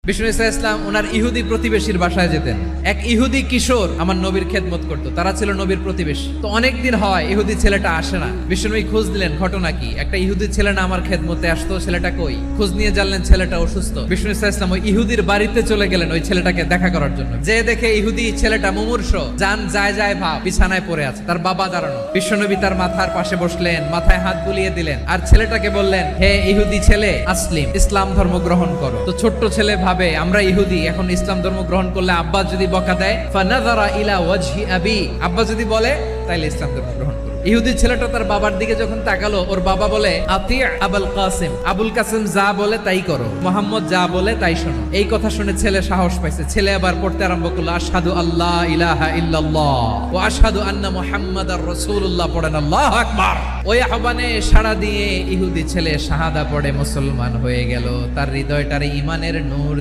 বিষ্ণু ঈসা ইসলাম ওনার ইহুদি প্রতিবেশীর বাসায় যেতেন। এক ইহুদি কিশোর আমার নবীর খেদমত করতো, তারা ছিল নবীর প্রতিবেশী। তো অনেকদিন হয় ইহুদি ছেলেটা আসে না। বিষ্ণু খোঁজ দিলেন ঘটনা কি, একটা ইহুদি ছেলে না আমার খেদমতে আসতো, ছেলেটা কই? খোঁজ নিয়ে জানলেন ছেলেটা অসুস্থ। বিষ্ণু ঈসা ইসলাম ওই ইহুদির বাড়িতে চলে গেলেন ওই ছেলেটাকে দেখা করার জন্য। যে দেখে ইহুদি ছেলেটা মুমূর্ষ, জান যায় ভাব, বিছানায় পড়ে আছে, তার বাবা দাঁড়ানো। বিশ্বনবী তার মাথার পাশে বসলেন, মাথায় হাত বুলিয়ে দিলেন, আর ছেলেটাকে বললেন, হে ইহুদি ছেলে, আসলিম, ইসলাম ধর্ম গ্রহণ করো। তো ছোট্ট ছেলে ভাবে আমরা ইহুদি, এখন ইসলাম ধর্ম গ্রহণ করলে আব্বা যদি বকা দেয়, ফানাযারা ইলা ওয়াজহি আবি, আব্বা যদি বলে তাইলে ইসলাম ধর্ম গ্রহণ করো। ইহুদি ছেলেটা তার বাবার দিকে যখন তাকালো, ওর বাবা বলে, আতি আবুল কাসিম, আবুল কাসিম যা বলে তাই করো, মুহাম্মদ যা বলে তাই শোনো। এই কথা শুনে ছেলে সাহস পাইছে। ছেলে আবার পড়তে আরম্ভ করলো, আশহাদু আল্লাহ ইলাহা ইল্লাল্লাহ ওয়া আশহাদু আন্না মুহাম্মাদার রাসূলুল্লাহ, পড়েন আল্লাহু আকবার। ওই আহ্বানে সাড়া দিয়ে ইহুদি ছেলে শাহাদা পড়ে মুসলমান হয়ে গেল। তার হৃদয়টারে ঈমানের নূর